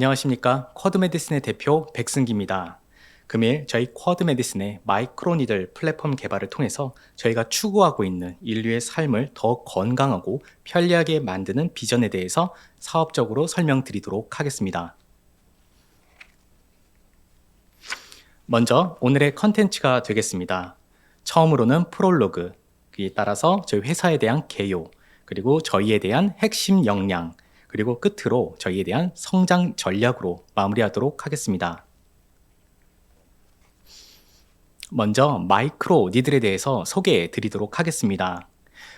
안녕하십니까. 쿼드메디슨의 대표 백승기입니다. 금일 저희 쿼드메디슨의 마이크로니들 플랫폼 개발을 통해서 저희가 추구하고 있는 인류의 삶을 더 건강하고 편리하게 만드는 비전에 대해서 사업적으로 설명드리도록 하겠습니다. 먼저 오늘의 컨텐츠가 되겠습니다. 처음으로는 프롤로그, 그에 따라서 저희 회사에 대한 개요, 그리고 저희에 대한 핵심 역량, 그리고 끝으로 저희에 대한 성장 전략으로 마무리하도록 하겠습니다. 먼저 마이크로 니들에 대해서 소개해 드리도록 하겠습니다.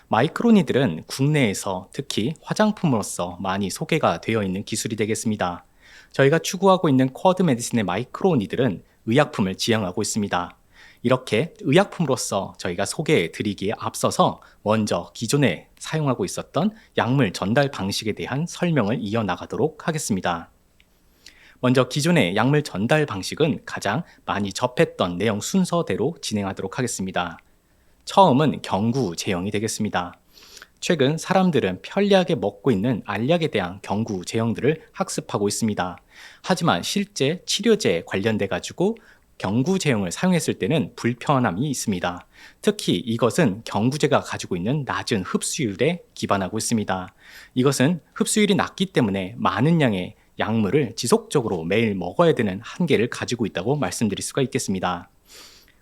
마이크로 니들은 국내에서 특히 화장품으로서 많이 소개가 되어 있는 기술이 되겠습니다. 저희가 추구하고 있는 쿼드 메디슨의 마이크로 니들은 의약품을 지향하고 있습니다. 이렇게 의약품으로서 저희가 소개해 드리기에 앞서서 먼저 기존에 사용하고 있었던 약물 전달 방식에 대한 설명을 이어나가도록 하겠습니다. 먼저 기존의 약물 전달 방식은 가장 많이 접했던 내용 순서대로 진행하도록 하겠습니다. 처음은 경구 제형이 되겠습니다. 최근 사람들은 편리하게 먹고 있는 알약에 대한 경구 제형들을 학습하고 있습니다. 하지만 실제 치료제에 관련돼 가지고 경구 제형을 사용했을 때는 불편함이 있습니다. 특히 이것은 경구제가 가지고 있는 낮은 흡수율에 기반하고 있습니다. 이것은 흡수율이 낮기 때문에 많은 양의 약물을 지속적으로 매일 먹어야 되는 한계를 가지고 있다고 말씀드릴 수가 있겠습니다.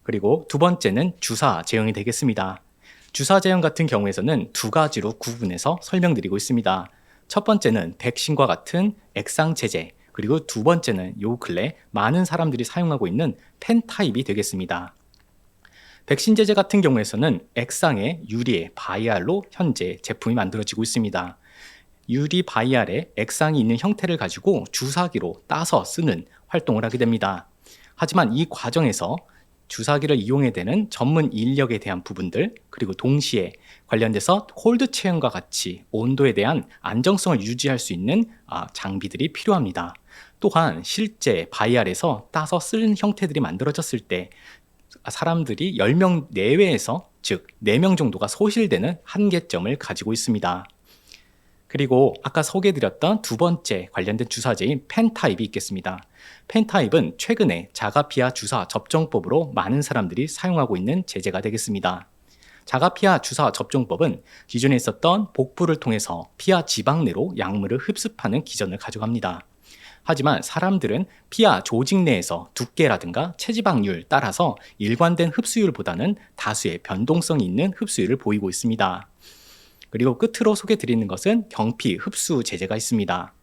그리고 두 번째는 주사 제형이 되겠습니다. 주사 제형 같은 경우에서는 두 가지로 구분해서 설명드리고 있습니다. 첫 번째는 백신과 같은 액상 제제, 그리고 두 번째는 요 근래 많은 사람들이 사용하고 있는 펜 타입이 되겠습니다. 백신 제제 같은 경우에서는 액상의 유리의 바이알로 현재 제품이 만들어지고 있습니다. 유리 바이알에 액상이 있는 형태를 가지고 주사기로 따서 쓰는 활동을 하게 됩니다. 하지만 이 과정에서 주사기를 이용해야 되는 전문 인력에 대한 부분들, 그리고 동시에 관련돼서 콜드 체험과 같이 온도에 대한 안정성을 유지할 수 있는 장비들이 필요합니다. 또한 실제 바이알에서 따서 쓰는 형태들이 만들어졌을 때 사람들이 10명 내외에서, 즉 4명 정도가 소실되는 한계점을 가지고 있습니다. 그리고 아까 소개해드렸던 두 번째 관련된 주사제인 펜 타입이 있겠습니다. 펜 타입은 최근에 자가피하 주사 접종법으로 많은 사람들이 사용하고 있는 제제가 되겠습니다. 자가피하 주사 접종법은 기존에 있었던 복부를 통해서 피하 지방 내로 약물을 흡습하는 기전을 가져갑니다. 하지만 사람들은 피하 조직 내에서 두께라든가 체지방률 따라서 일관된 흡수율보다는 다수의 변동성이 있는 흡수율을 보이고 있습니다. 그리고 끝으로 소개드리는 것은 경피 흡수 제제가 있습니다.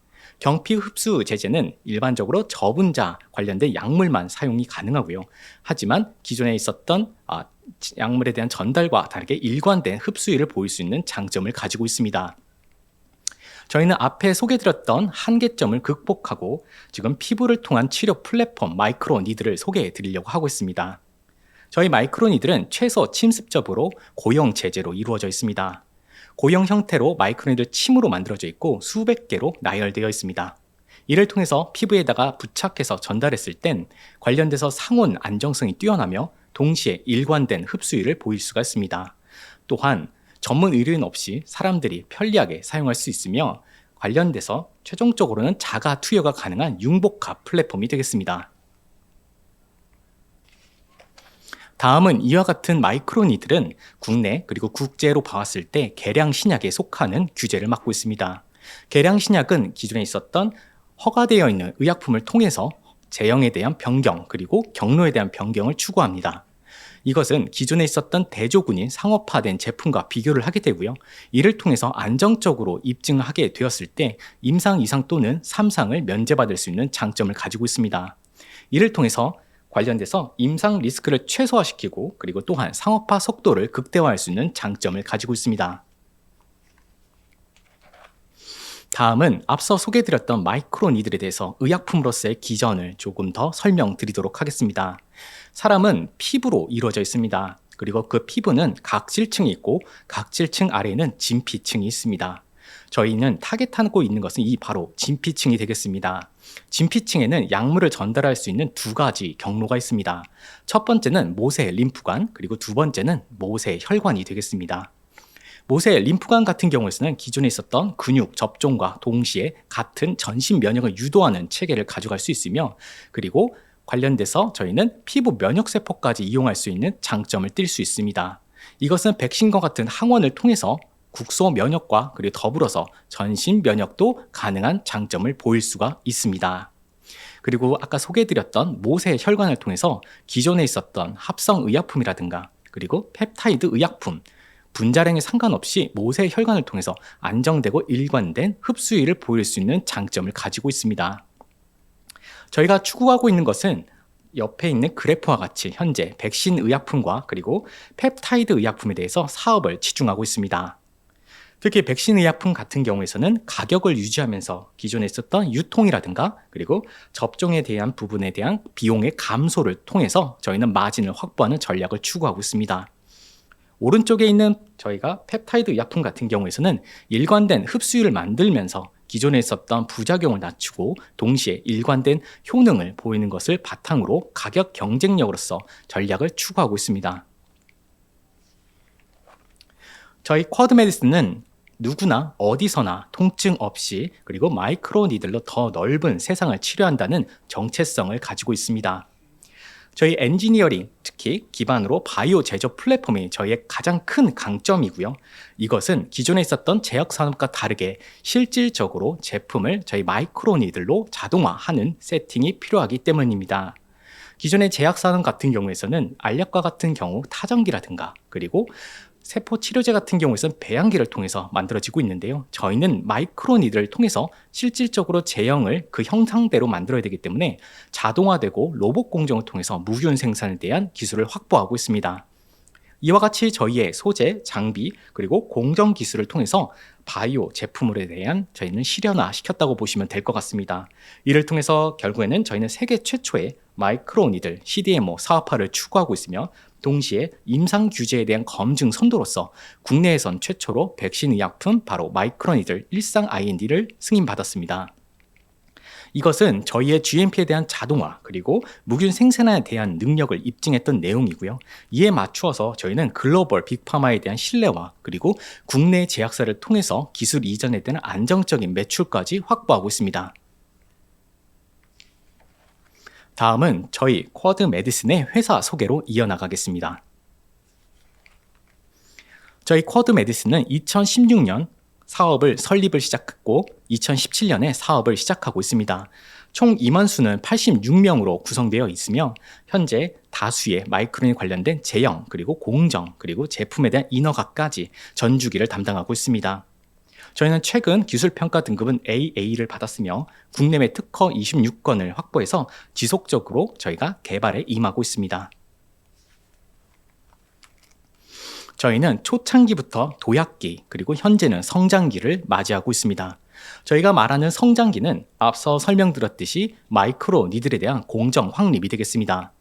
경피 흡수 제제는 일반적으로 저분자 관련된 약물만 사용이 가능하고요. 하지만 기존에 있었던 약물에 대한 전달과 다르게 일관된 흡수율을 보일 수 있는 장점을 가지고 있습니다. 저희는 앞에 소개드렸던 한계점을 극복하고 지금 피부를 통한 치료 플랫폼 마이크로 니들을 소개해 드리려고 하고 있습니다. 저희 마이크로 니들은 최소 침습접으로 고형 제제로 이루어져 있습니다. 고형 형태로 마이크로니들 침으로 만들어져 있고 수백 개로 나열되어 있습니다. 이를 통해서 피부에다가 부착해서 전달했을 땐 관련돼서 상온 안정성이 뛰어나며 동시에 일관된 흡수율을 보일 수가 있습니다. 또한 전문 의료인 없이 사람들이 편리하게 사용할 수 있으며 관련돼서 최종적으로는 자가 투여가 가능한 융복합 플랫폼이 되겠습니다. 다음은 이와 같은 마이크로니들은 국내 그리고 국제로 봐왔을 때 계량 신약에 속하는 규제를 맡고 있습니다. 계량 신약은 기존에 있었던 허가되어 있는 의약품을 통해서 제형에 대한 변경 그리고 경로에 대한 변경을 추구합니다. 이것은 기존에 있었던 대조군이 상업화된 제품과 비교를 하게 되고요. 이를 통해서 안정적으로 입증하게 되었을 때 임상 2상 또는 3상을 면제받을 수 있는 장점을 가지고 있습니다. 이를 통해서 관련돼서 임상 리스크를 최소화시키고 그리고 또한 상업화 속도를 극대화할 수 있는 장점을 가지고 있습니다. 다음은 앞서 소개해드렸던 마이크로니들에 대해서 의약품으로서의 기전을 조금 더 설명드리도록 하겠습니다. 사람은 피부로 이루어져 있습니다. 그리고 그 피부는 각질층이 있고 각질층 아래에는 진피층이 있습니다. 저희는 타겟하고 있는 것은 이 바로 진피층이 되겠습니다. 진피층에는 약물을 전달할 수 있는 두 가지 경로가 있습니다. 첫 번째는 모세 림프관, 그리고 두 번째는 모세 혈관이 되겠습니다. 모세 림프관 같은 경우에서는 기존에 있었던 근육 접종과 동시에 같은 전신 면역을 유도하는 체계를 가져갈 수 있으며, 그리고 관련돼서 저희는 피부 면역세포까지 이용할 수 있는 장점을 띨 수 있습니다. 이것은 백신과 같은 항원을 통해서 국소 면역과 그리고 더불어서 전신 면역도 가능한 장점을 보일 수가 있습니다. 그리고 아까 소개해드렸던 모세 혈관을 통해서 기존에 있었던 합성 의약품이라든가 그리고 펩타이드 의약품, 분자량에 상관없이 모세 혈관을 통해서 안정되고 일관된 흡수율을 보일 수 있는 장점을 가지고 있습니다. 저희가 추구하고 있는 것은 옆에 있는 그래프와 같이 현재 백신 의약품과 그리고 펩타이드 의약품에 대해서 사업을 치중하고 있습니다. 특히 백신 의약품 같은 경우에서는 가격을 유지하면서 기존에 있었던 유통이라든가 그리고 접종에 대한 부분에 대한 비용의 감소를 통해서 저희는 마진을 확보하는 전략을 추구하고 있습니다. 오른쪽에 있는 저희가 펩타이드 의약품 같은 경우에서는 일관된 흡수율을 만들면서 기존에 있었던 부작용을 낮추고 동시에 일관된 효능을 보이는 것을 바탕으로 가격 경쟁력으로서 전략을 추구하고 있습니다. 저희 쿼드 메디슨은 누구나 어디서나 통증 없이 그리고 마이크로 니들로 더 넓은 세상을 치료한다는 정체성을 가지고 있습니다. 저희 엔지니어링, 특히 기반으로 바이오 제조 플랫폼이 저희의 가장 큰 강점이고요. 이것은 기존에 있었던 제약산업과 다르게 실질적으로 제품을 저희 마이크로 니들로 자동화하는 세팅이 필요하기 때문입니다. 기존의 제약산업 같은 경우에서는 알약과 같은 경우 타전기라든가 그리고 세포 치료제 같은 경우에서는 배양기를 통해서 만들어지고 있는데요. 저희는 마이크로 니들을 통해서 실질적으로 제형을 그 형상대로 만들어야 되기 때문에 자동화되고 로봇 공정을 통해서 무균 생산에 대한 기술을 확보하고 있습니다. 이와 같이 저희의 소재, 장비, 그리고 공정 기술을 통해서 바이오 제품에 대한 저희는 실현화시켰다고 보시면 될 것 같습니다. 이를 통해서 결국에는 저희는 세계 최초의 마이크로 니들 CDMO 사업화를 추구하고 있으며 동시에 임상 규제에 대한 검증 선도로서 국내에선 최초로 백신 의약품 바로 마이크로 니들 일상 IND를 승인받았습니다. 이것은 저희의 GMP에 대한 자동화 그리고 무균 생산에 대한 능력을 입증했던 내용이고요. 이에 맞추어서 저희는 글로벌 빅파마에 대한 신뢰와 그리고 국내 제약사를 통해서 기술 이전에 대한 안정적인 매출까지 확보하고 있습니다. 다음은 저희 쿼드 메디슨의 회사 소개로 이어나가겠습니다. 저희 쿼드 메디슨은 2016년 사업을 설립을 시작했고 2017년에 사업을 시작하고 있습니다. 총 임원수는 86명으로 구성되어 있으며 현재 다수의 마이크론에 관련된 제형 그리고 공정 그리고 제품에 대한 인허가까지 전주기를 담당하고 있습니다. 저희는 최근 기술평가 등급은 AA를 받았으며 국내외 특허 26건을 확보해서 지속적으로 저희가 개발에 임하고 있습니다. 저희는 초창기부터 도약기 그리고 현재는 성장기를 맞이하고 있습니다. 저희가 말하는 성장기는 앞서 설명드렸듯이 마이크로 니들에 대한 공정 확립이 되겠습니다.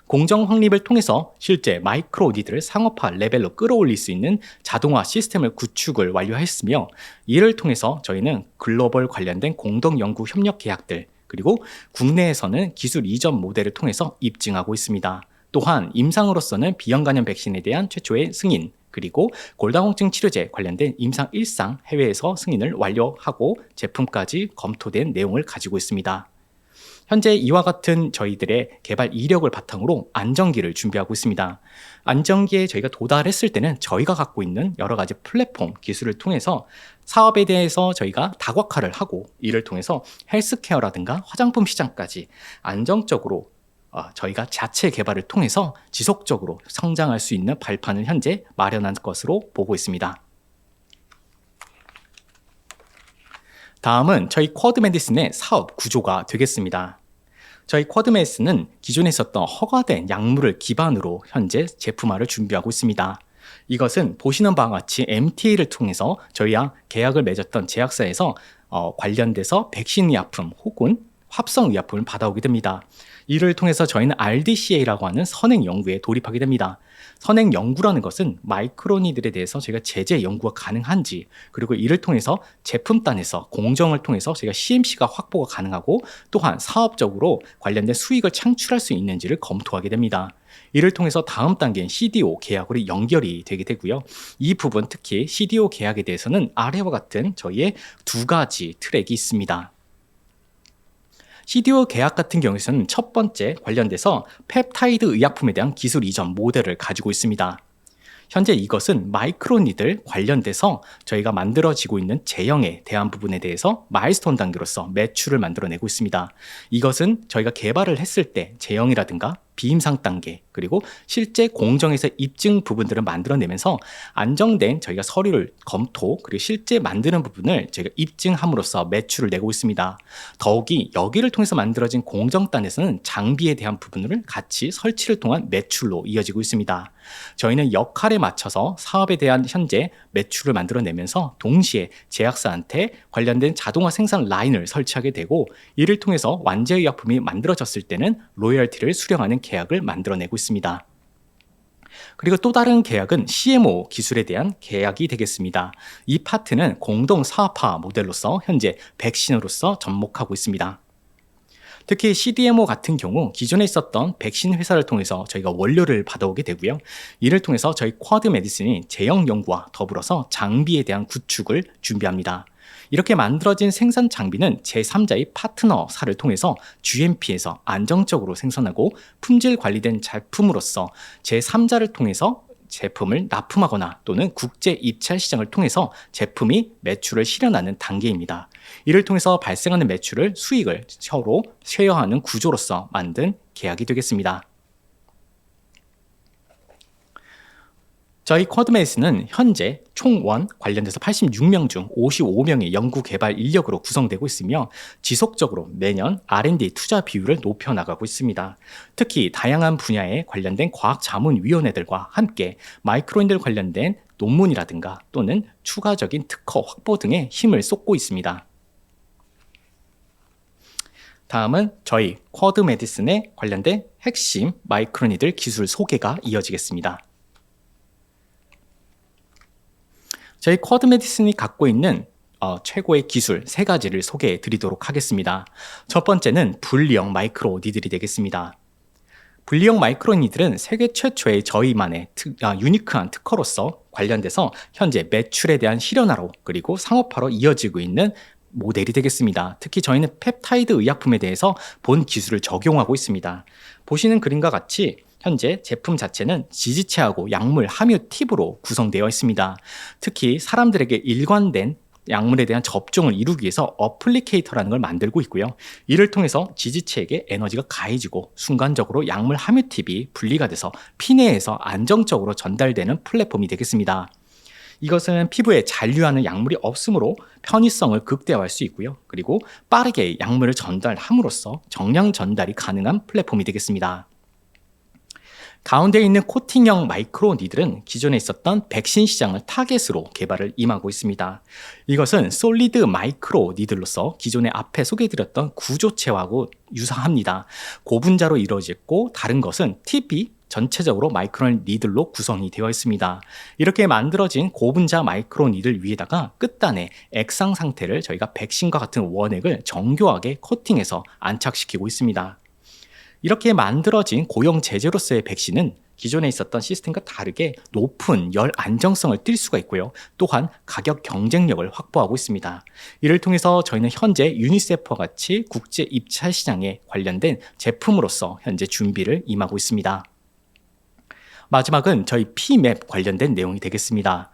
공정 확립을 통해서 실제 마이크로 니들을 상업화 레벨로 끌어올릴 수 있는 자동화 시스템을 구축을 완료했으며 이를 통해서 저희는 글로벌 관련된 공동연구 협력 계약들 그리고 국내에서는 기술 이전 모델을 통해서 입증하고 있습니다. 또한 임상으로서는 비형 간염 백신에 대한 최초의 승인 그리고 골다공증 치료제 관련된 임상 1상 해외에서 승인을 완료하고 제품까지 검토된 내용을 가지고 있습니다. 현재 이와 같은 저희들의 개발 이력을 바탕으로 안정기를 준비하고 있습니다. 안정기에 저희가 도달했을 때는 저희가 갖고 있는 여러 가지 플랫폼 기술을 통해서 사업에 대해서 저희가 다각화를 하고 이를 통해서 헬스케어라든가 화장품 시장까지 안정적으로 저희가 자체 개발을 통해서 지속적으로 성장할 수 있는 발판을 현재 마련한 것으로 보고 있습니다. 다음은 저희 쿼드 메디슨의 사업 구조가 되겠습니다. 저희 쿼드 메디슨은 기존에 있었던 허가된 약물을 기반으로 현재 제품화를 준비하고 있습니다. 이것은 보시는 바와 같이 MTA를 통해서 저희와 계약을 맺었던 제약사에서 관련돼서 백신 의약품 혹은 합성의약품을 받아오게 됩니다. 이를 통해서 저희는 RDCA라고 하는 선행 연구에 돌입하게 됩니다. 선행 연구라는 것은 마이크로니들에 대해서 저희가 제재 연구가 가능한지, 그리고 이를 통해서 제품단에서 공정을 통해서 저희가 CMC가 확보가 가능하고 또한 사업적으로 관련된 수익을 창출할 수 있는지를 검토하게 됩니다. 이를 통해서 다음 단계인 CDO 계약으로 연결이 되게 되고요. 이 부분, 특히 CDO 계약에 대해서는 아래와 같은 저희의 두 가지 트랙이 있습니다. CDO 계약 같은 경우에는 첫 번째 관련돼서 펩타이드 의약품에 대한 기술 이전 모델을 가지고 있습니다. 현재 이것은 마이크로니들 관련돼서 저희가 만들어지고 있는 제형에 대한 부분에 대해서 마일스톤 단계로서 매출을 만들어내고 있습니다. 이것은 저희가 개발을 했을 때 제형이라든가 비임상 단계, 그리고 실제 공정에서 입증 부분들을 만들어내면서 안정된 저희가 서류를 검토, 그리고 실제 만드는 부분을 저희가 입증함으로써 매출을 내고 있습니다. 더욱이 여기를 통해서 만들어진 공정단에서는 장비에 대한 부분을 같이 설치를 통한 매출로 이어지고 있습니다. 저희는 역할에 맞춰서 사업에 대한 현재 매출을 만들어내면서 동시에 제약사한테 관련된 자동화 생산 라인을 설치하게 되고, 이를 통해서 완제의약품이 만들어졌을 때는 로열티를 수령하는 계약을 만들어내고 있습니다. 그리고 또 다른 계약은 CMO 기술에 대한 계약이 되겠습니다. 이 파트는 공동 사업화 모델로서 현재 백신으로서 접목하고 있습니다. 특히 CDMO 같은 경우 기존에 있었던 백신 회사를 통해서 저희가 원료를 받아오게 되고요. 이를 통해서 저희 쿼드 메디슨이 제형 연구와 더불어서 장비에 대한 구축을 준비합니다. 이렇게 만들어진 생산 장비는 제3자의 파트너사를 통해서 GMP에서 안정적으로 생산하고 품질 관리된 제품으로서 제3자를 통해서 제품을 납품하거나 또는 국제 입찰 시장을 통해서 제품이 매출을 실현하는 단계입니다. 이를 통해서 발생하는 매출을 수익을 서로 쉐어하는 구조로서 만든 계약이 되겠습니다. 저희 쿼드메이스는 현재 총 관련돼서 86명 중 55명의 연구 개발 인력으로 구성되고 있으며 지속적으로 매년 R&D 투자 비율을 높여나가고 있습니다. 특히 다양한 분야에 관련된 과학자문위원회들과 함께 마이크로니들 관련된 논문이라든가 또는 추가적인 특허 확보 등에 힘을 쏟고 있습니다. 다음은 저희 쿼드 메디슨에 관련된 핵심 마이크로니들 기술 소개가 이어지겠습니다. 저희 쿼드 메디슨이 갖고 있는 최고의 기술 3가지를 소개해 드리도록 하겠습니다. 첫 번째는 분리형 마이크로 니들이 되겠습니다. 분리형 마이크로 니들은 세계 최초의 저희만의 유니크한 특허로서 관련돼서 현재 매출에 대한 실현화로 그리고 상업화로 이어지고 있는 모델이 되겠습니다. 특히 저희는 펩타이드 의약품에 대해서 본 기술을 적용하고 있습니다. 보시는 그림과 같이 현재 제품 자체는 지지체하고 약물 함유 팁으로 구성되어 있습니다. 특히 사람들에게 일관된 약물에 대한 접종을 이루기 위해서 어플리케이터라는 걸 만들고 있고요. 이를 통해서 지지체에게 에너지가 가해지고 순간적으로 약물 함유 팁이 분리가 돼서 피내에서 안정적으로 전달되는 플랫폼이 되겠습니다. 이것은 피부에 잔류하는 약물이 없으므로 편의성을 극대화할 수 있고요. 그리고 빠르게 약물을 전달함으로써 정량 전달이 가능한 플랫폼이 되겠습니다. 가운데 있는 코팅형 마이크로 니들은 기존에 있었던 백신 시장을 타겟으로 개발을 임하고 있습니다. 이것은 솔리드 마이크로 니들로서 기존에 앞에 소개해드렸던 구조체하고 유사합니다. 고분자로 이루어졌고 다른 것은 팁이 전체적으로 마이크론 니들로 구성이 되어 있습니다. 이렇게 만들어진 고분자 마이크론 니들 위에다가 끝단에 액상 상태를 저희가 백신과 같은 원액을 정교하게 코팅해서 안착시키고 있습니다. 이렇게 만들어진 고형 제재로서의 백신은 기존에 있었던 시스템과 다르게 높은 열 안정성을 띌 수가 있고요. 또한 가격 경쟁력을 확보하고 있습니다. 이를 통해서 저희는 현재 유니세프와 같이 국제 입찰 시장에 관련된 제품으로서 현재 준비를 임하고 있습니다. 마지막은 저희 P맵 관련된 내용이 되겠습니다.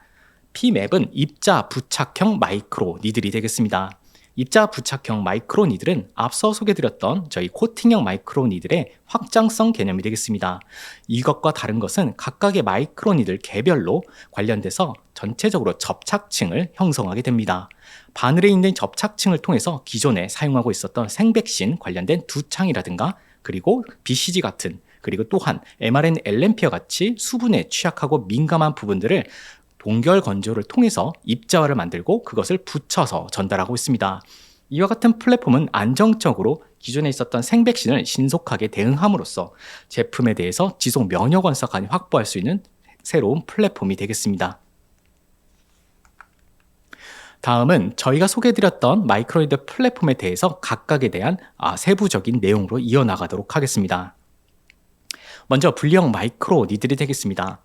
P맵은 입자 부착형 마이크로 니들이 되겠습니다. 입자 부착형 마이크로 니들은 앞서 소개드렸던 저희 코팅형 마이크로 니들의 확장성 개념이 되겠습니다. 이것과 다른 것은 각각의 마이크로 니들 개별로 관련돼서 전체적으로 접착층을 형성하게 됩니다. 바늘에 있는 접착층을 통해서 기존에 사용하고 있었던 생백신 관련된 두창이라든가 그리고 BCG 같은 그리고 또한 mRNA LNP와 같이 수분에 취약하고 민감한 부분들을 동결 건조를 통해서 입자화를 만들고 그것을 붙여서 전달하고 있습니다. 이와 같은 플랫폼은 안정적으로 기존에 있었던 생백신을 신속하게 대응함으로써 제품에 대해서 지속 면역 원사까지 확보할 수 있는 새로운 플랫폼이 되겠습니다. 다음은 저희가 소개해드렸던 마이크로니드 플랫폼에 대해서 각각에 대한 세부적인 내용으로 이어나가도록 하겠습니다. 먼저 분리형 마이크로 니들이 되겠습니다.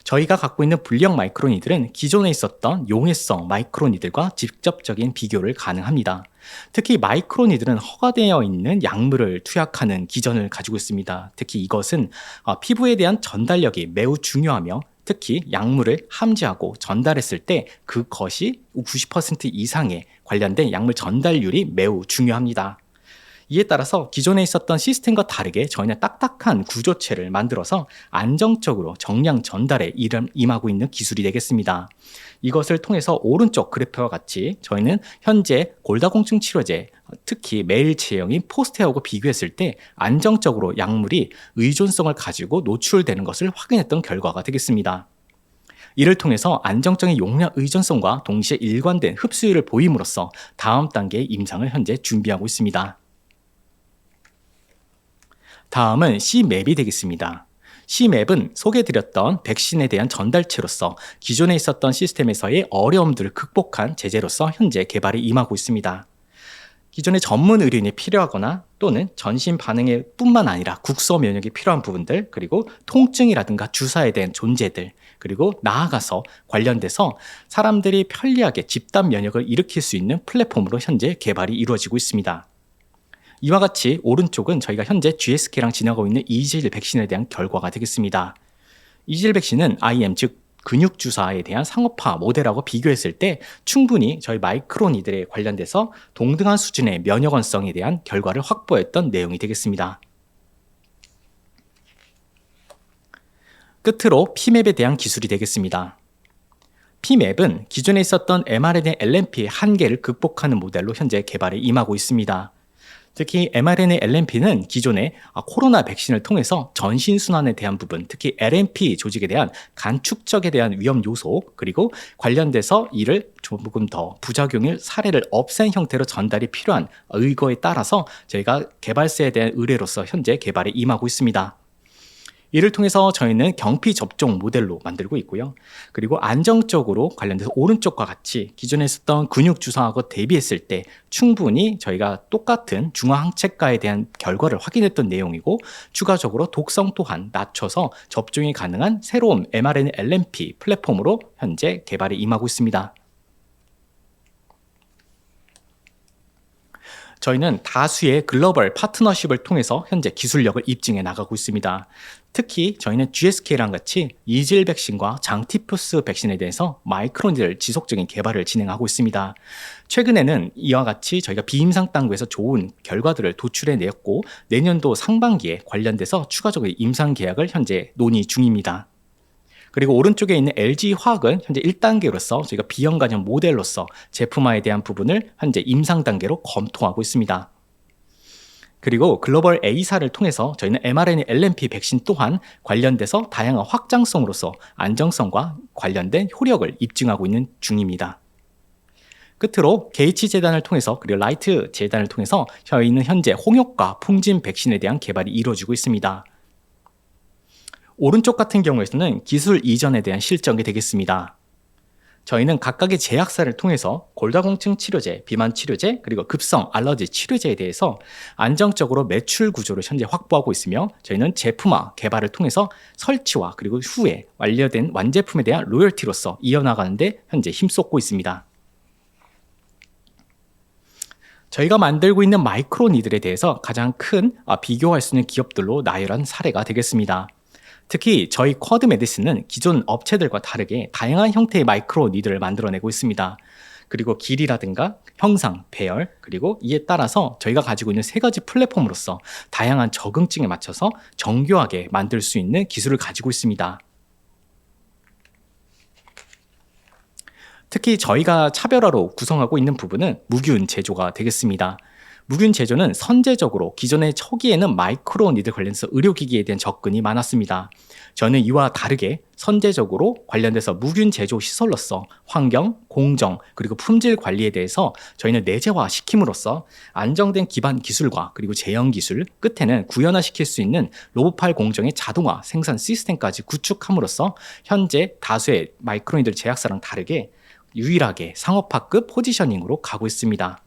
저희가 갖고 있는 분리형 마이크로 니들은 기존에 있었던 용해성 마이크로 니들과 직접적인 비교를 가능합니다. 특히 마이크로 니들은 허가되어 있는 약물을 투약하는 기전을 가지고 있습니다. 특히 이것은 피부에 대한 전달력이 매우 중요하며 특히 약물을 함지하고 전달했을 때 그것이 90% 이상의 관련된 약물 전달률이 매우 중요합니다. 이에 따라서 기존에 있었던 시스템과 다르게 저희는 딱딱한 구조체를 만들어서 안정적으로 정량 전달에 임하고 있는 기술이 되겠습니다. 이것을 통해서 오른쪽 그래프와 같이 저희는 현재 골다공증 치료제, 특히 매일체형인 포스테하고 비교했을 때 안정적으로 약물이 의존성을 가지고 노출되는 것을 확인했던 결과가 되겠습니다. 이를 통해서 안정적인 용량 의존성과 동시에 일관된 흡수율을 보임으로써 다음 단계의 임상을 현재 준비하고 있습니다. 다음은 C맵이 되겠습니다. C맵은 소개해드렸던 백신에 대한 전달체로서 기존에 있었던 시스템에서의 어려움들을 극복한 제재로서 현재 개발에 임하고 있습니다. 기존에 전문 의료인이 필요하거나 또는 전신 반응에 뿐만 아니라 국소 면역이 필요한 부분들, 그리고 통증이라든가 주사에 대한 존재들, 그리고 나아가서 관련돼서 사람들이 편리하게 집단 면역을 일으킬 수 있는 플랫폼으로 현재 개발이 이루어지고 있습니다. 이와 같이 오른쪽은 저희가 현재 GSK랑 진행하고 있는 이질 백신에 대한 결과가 되겠습니다. 이질 백신은 IM, 즉 근육 주사에 대한 상업화 모델하고 비교했을 때 충분히 저희 마이크로니들에 관련돼서 동등한 수준의 면역원성에 대한 결과를 확보했던 내용이 되겠습니다. 끝으로 P맵에 대한 기술이 되겠습니다. P맵은 기존에 있었던 mRNA LNP의 한계를 극복하는 모델로 현재 개발에 임하고 있습니다. 특히 mRNA LNP는 기존의 코로나 백신을 통해서 전신순환에 대한 부분, 특히 LNP 조직에 대한 간 축적에 대한 위험 요소, 그리고 관련돼서 이를 조금 더 부작용일 사례를 없앤 형태로 전달이 필요한 의거에 따라서 저희가 개발사에 대한 의뢰로서 현재 개발에 임하고 있습니다. 이를 통해서 저희는 경피 접종 모델로 만들고 있고요. 그리고 안정적으로 관련돼서 오른쪽과 같이 기존에 있었던 근육 주사하고 대비했을 때 충분히 저희가 똑같은 중화항체가에 대한 결과를 확인했던 내용이고, 추가적으로 독성 또한 낮춰서 접종이 가능한 새로운 mRNA LNP 플랫폼으로 현재 개발에 임하고 있습니다. 저희는 다수의 글로벌 파트너십을 통해서 현재 기술력을 입증해 나가고 있습니다. 특히 저희는 GSK랑 같이 이질 백신과 장티푸스 백신에 대해서 마이크로니들 지속적인 개발을 진행하고 있습니다. 최근에는 이와 같이 저희가 비임상 당국에서 좋은 결과들을 도출해 내었고, 내년도 상반기에 관련돼서 추가적으로 임상 계약을 현재 논의 중입니다. 그리고 오른쪽에 있는 LG화학은 현재 1단계로서 저희가 비형 간염 모델로서 제품화에 대한 부분을 현재 임상 단계로 검토하고 있습니다. 그리고 글로벌 A사를 통해서 저희는 mRNA LNP 백신 또한 관련돼서 다양한 확장성으로서 안정성과 관련된 효력을 입증하고 있는 중입니다. 끝으로 게이츠 재단을 통해서 그리고 라이트 재단을 통해서 저희는 현재 홍역과 풍진 백신에 대한 개발이 이루어지고 있습니다. 오른쪽 같은 경우에서는 기술 이전에 대한 실적이 되겠습니다. 저희는 각각의 제약사를 통해서 골다공증 치료제, 비만 치료제, 그리고 급성 알러지 치료제에 대해서 안정적으로 매출 구조를 현재 확보하고 있으며, 저희는 제품화 개발을 통해서 설치와 그리고 후에 완료된 완제품에 대한 로열티로서 이어나가는 데 현재 힘쏟고 있습니다. 저희가 만들고 있는 마이크로니들에 대해서 가장 큰 비교할 수 있는 기업들로 나열한 사례가 되겠습니다. 특히 저희 쿼드 메디슨은 기존 업체들과 다르게 다양한 형태의 마이크로 니들을 만들어내고 있습니다. 그리고 길이라든가 형상, 배열, 그리고 이에 따라서 저희가 가지고 있는 세 가지 플랫폼으로서 다양한 적응증에 맞춰서 정교하게 만들 수 있는 기술을 가지고 있습니다. 특히 저희가 차별화로 구성하고 있는 부분은 무균 제조가 되겠습니다. 무균 제조는 선제적으로 기존의 초기에는 마이크로 니들 관련해서 의료기기에 대한 접근이 많았습니다. 저는 이와 다르게 선제적으로 관련돼서 무균 제조 시설로서 환경, 공정, 그리고 품질 관리에 대해서 저희는 내재화 시킴으로써 안정된 기반 기술과 그리고 제형 기술, 끝에는 구현화시킬 수 있는 로봇팔 공정의 자동화 생산 시스템까지 구축함으로써 현재 다수의 마이크로니들 제약사랑 다르게 유일하게 상업화급 포지셔닝으로 가고 있습니다.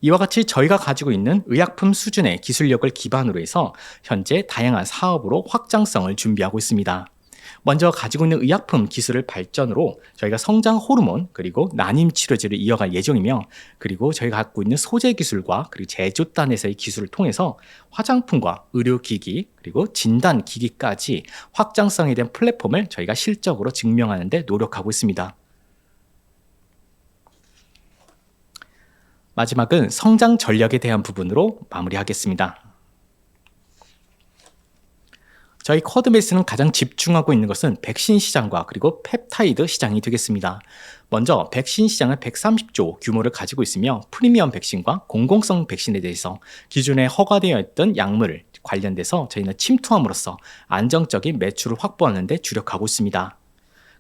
이와 같이 저희가 가지고 있는 의약품 수준의 기술력을 기반으로 해서 현재 다양한 사업으로 확장성을 준비하고 있습니다. 먼저 가지고 있는 의약품 기술을 발전으로 저희가 성장 호르몬 그리고 난임 치료제를 이어갈 예정이며, 그리고 저희가 갖고 있는 소재 기술과 그리고 제조단에서의 기술을 통해서 화장품과 의료기기 그리고 진단기기까지 확장성에 대한 플랫폼을 저희가 실적으로 증명하는 데 노력하고 있습니다. 마지막은 성장 전략에 대한 부분으로 마무리하겠습니다. 저희 쿼드메이스는 가장 집중하고 있는 것은 백신 시장과 그리고 펩타이드 시장이 되겠습니다. 먼저 백신 시장은 130조 규모를 가지고 있으며 프리미엄 백신과 공공성 백신에 대해서 기존에 허가되어 있던 약물을 관련돼서 저희는 침투함으로써 안정적인 매출을 확보하는 데 주력하고 있습니다.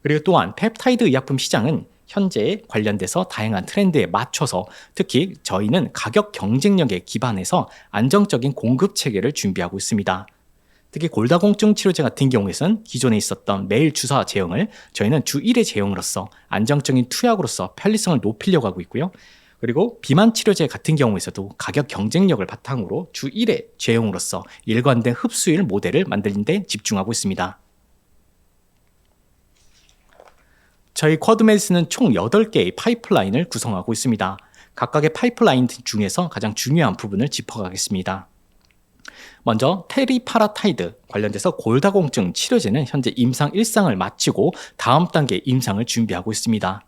그리고 또한 펩타이드 의약품 시장은 현재에 관련돼서 다양한 트렌드에 맞춰서 특히 저희는 가격 경쟁력에 기반해서 안정적인 공급 체계를 준비하고 있습니다. 특히 골다공증 치료제 같은 경우에는 기존에 있었던 매일 주사 제형을 저희는 주 1회 제형으로서 안정적인 투약으로서 편리성을 높이려고 하고 있고요. 그리고 비만 치료제 같은 경우에서도 가격 경쟁력을 바탕으로 주 1회 제형으로서 일관된 흡수율 모델을 만드는 데 집중하고 있습니다. 저희 쿼드메디슨은 총 8개의 파이프라인을 구성하고 있습니다. 각각의 파이프라인 중에서 가장 중요한 부분을 짚어가겠습니다. 먼저 테리파라타이드 관련돼서 골다공증 치료제는 현재 임상 1상을 마치고 다음 단계 임상을 준비하고 있습니다.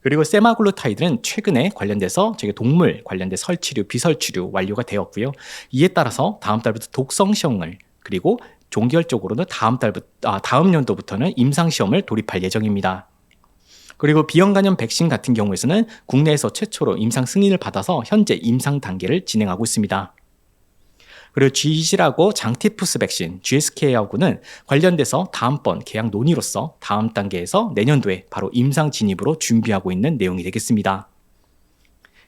그리고 세마글루타이드는 최근에 관련돼서 저희 동물 관련된 설치류, 비설치류 완료가 되었고요. 이에 따라서 다음 달부터 독성 시험을, 그리고 종결적으로는 다음 연도부터는 임상 시험을 돌입할 예정입니다. 그리고 비형 간염 백신 같은 경우에는 국내에서 최초로 임상 승인을 받아서 현재 임상 단계를 진행하고 있습니다. 그리고 GC라고 장티푸스 백신, GSK하고는 관련돼서 다음번 계약 논의로서 다음 단계에서 내년도에 바로 임상 진입으로 준비하고 있는 내용이 되겠습니다.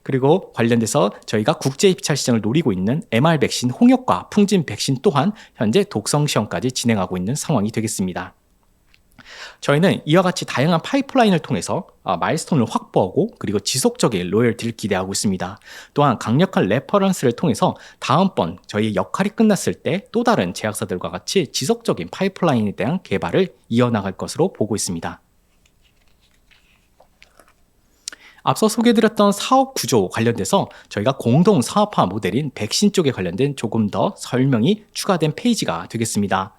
그리고 관련돼서 저희가 국제 입찰 시장을 노리고 있는 MR 백신, 홍역과 풍진 백신 또한 현재 독성 시험까지 진행하고 있는 상황이 되겠습니다. 저희는 이와 같이 다양한 파이프라인을 통해서 마일스톤을 확보하고 그리고 지속적인 로열티를 기대하고 있습니다. 또한 강력한 레퍼런스를 통해서 다음번 저희의 역할이 끝났을 때 또 다른 제약사들과 같이 지속적인 파이프라인에 대한 개발을 이어나갈 것으로 보고 있습니다. 앞서 소개해드렸던 사업 구조 관련돼서 저희가 공동 사업화 모델인 백신 쪽에 관련된 조금 더 설명이 추가된 페이지가 되겠습니다.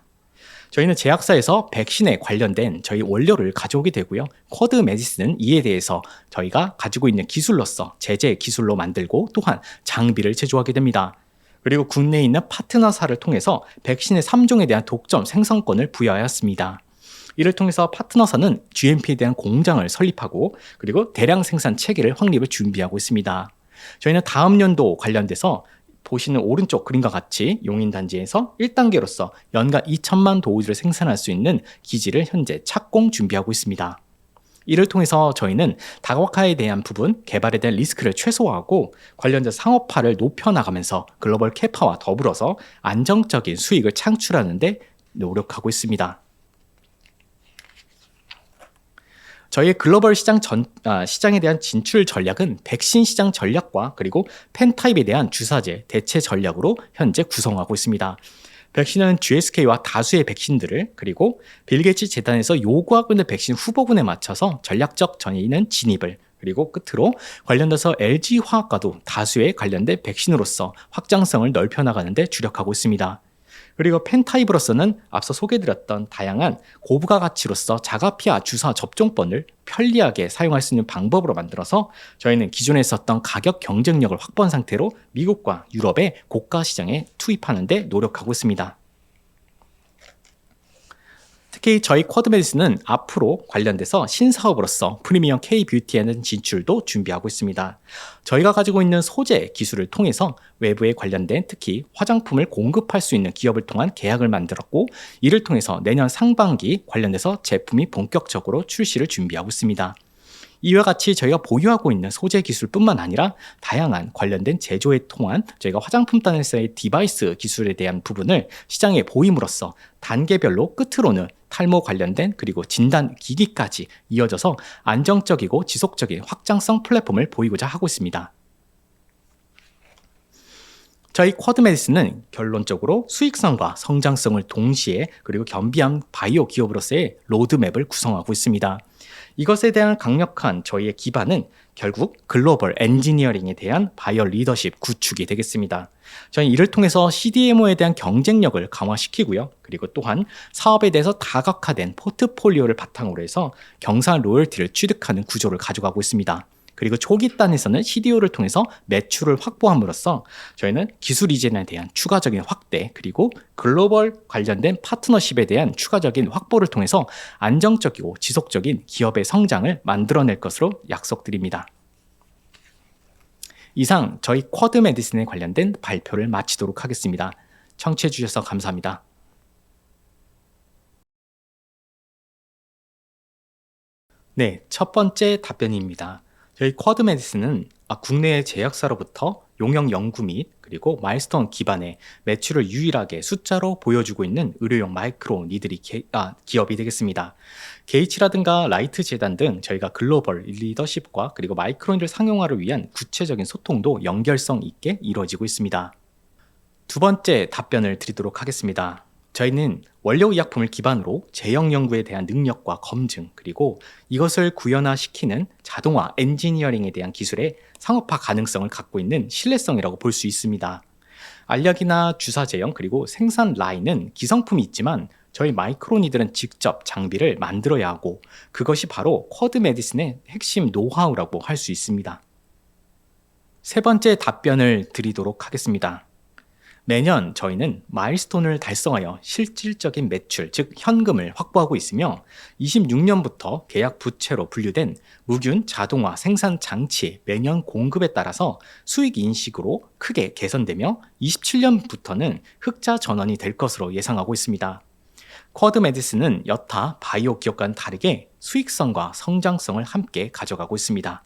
저희는 제약사에서 백신에 관련된 저희 원료를 가져오게 되고요. 쿼드 메디슨은 이에 대해서 저희가 가지고 있는 기술로서 제재 기술로 만들고 또한 장비를 제조하게 됩니다. 그리고 국내에 있는 파트너사를 통해서 백신의 3종에 대한 독점 생산권을 부여하였습니다. 이를 통해서 파트너사는 GMP에 대한 공장을 설립하고 그리고 대량 생산 체계를 확립을 준비하고 있습니다. 저희는 다음 연도 관련돼서 보시는 오른쪽 그림과 같이 용인단지에서 1단계로서 연간 2천만 도우즈를 생산할 수 있는 기지를 현재 착공 준비하고 있습니다. 이를 통해서 저희는 다각화에 대한 부분, 개발에 대한 리스크를 최소화하고 관련된 상업화를 높여나가면서 글로벌 캐파와 더불어서 안정적인 수익을 창출하는 데 노력하고 있습니다. 저희의 글로벌 시장에 대한 진출 전략은 백신 시장 전략과 그리고 펜타입에 대한 주사제 대체 전략으로 현재 구성하고 있습니다. 백신은 GSK와 다수의 백신들을 그리고 빌 게이츠 재단에서 요구하고 있는 백신 후보군에 맞춰서 전략적 저희는 진입을, 그리고 끝으로 관련돼서 LG화학과도 다수의 관련된 백신으로서 확장성을 넓혀나가는 데 주력하고 있습니다. 그리고 펜타입으로서는 앞서 소개해드렸던 다양한 고부가 가치로서 자가피아 주사 접종권을 편리하게 사용할 수 있는 방법으로 만들어서 저희는 기존에 썼던 가격 경쟁력을 확보한 상태로 미국과 유럽의 고가 시장에 투입하는 데 노력하고 있습니다. 특히 특히 저희 쿼드메디스는 앞으로 관련돼서 신사업으로서 프리미엄 K-뷰티에는 진출도 준비하고 있습니다. 저희가 가지고 있는 소재 기술을 통해서 외부에 관련된 특히 화장품을 공급할 수 있는 기업을 통한 계약을 만들었고, 이를 통해서 내년 상반기 관련돼서 제품이 본격적으로 출시를 준비하고 있습니다. 이와 같이 저희가 보유하고 있는 소재 기술뿐만 아니라 다양한 관련된 제조에 통한 저희가 화장품단에서의 디바이스 기술에 대한 부분을 시장에 보임으로써 단계별로 끝으로는 탈모 관련된 그리고 진단 기기까지 이어져서 안정적이고 지속적인 확장성 플랫폼을 보이고자 하고 있습니다. 저희 쿼드메디스는 결론적으로 수익성과 성장성을 동시에 그리고 겸비한 바이오 기업으로서의 로드맵을 구성하고 있습니다. 이것에 대한 강력한 저희의 기반은 결국 글로벌 엔지니어링에 대한 바이오 리더십 구축이 되겠습니다. 저희는 이를 통해서 CDMO에 대한 경쟁력을 강화시키고요. 그리고 또한 사업에 대해서 다각화된 포트폴리오를 바탕으로 해서 경산 로열티를 취득하는 구조를 가져가고 있습니다. 그리고 초기 단에서는 CDO를 통해서 매출을 확보함으로써 저희는 기술 이전에 대한 추가적인 확대, 그리고 글로벌 관련된 파트너십에 대한 추가적인 확보를 통해서 안정적이고 지속적인 기업의 성장을 만들어낼 것으로 약속드립니다. 이상 저희 쿼드 메디슨에 관련된 발표를 마치도록 하겠습니다. 청취해 주셔서 감사합니다. 네, 첫 번째 답변입니다. 저희 쿼드 메디슨은 국내의 제약사로부터 용역 연구 및 그리고 마일스톤 기반의 매출을 유일하게 숫자로 보여주고 있는 의료용 마이크로 니드리 기업이 되겠습니다. 게이츠라든가 라이트 재단 등 저희가 글로벌 리더십과 그리고 마이크로니들 상용화를 위한 구체적인 소통도 연결성 있게 이루어지고 있습니다. 두 번째 답변을 드리도록 하겠습니다. 저희는 원료의약품을 기반으로 제형 연구에 대한 능력과 검증, 그리고 이것을 구현화시키는 자동화 엔지니어링에 대한 기술의 상업화 가능성을 갖고 있는 신뢰성이라고 볼 수 있습니다. 알약이나 주사 제형 그리고 생산 라인은 기성품이 있지만 저희 마이크로니들은 직접 장비를 만들어야 하고, 그것이 바로 쿼드 메디슨의 핵심 노하우라고 할 수 있습니다. 세 번째 답변을 드리도록 하겠습니다. 매년 저희는 마일스톤을 달성하여 실질적인 매출, 즉 현금을 확보하고 있으며 26년부터 계약 부채로 분류된 무균 자동화 생산 장치 매년 공급에 따라서 수익 인식으로 크게 개선되며 27년부터는 흑자 전환이 될 것으로 예상하고 있습니다. 쿼드 메디슨은 여타 바이오 기업과는 다르게 수익성과 성장성을 함께 가져가고 있습니다.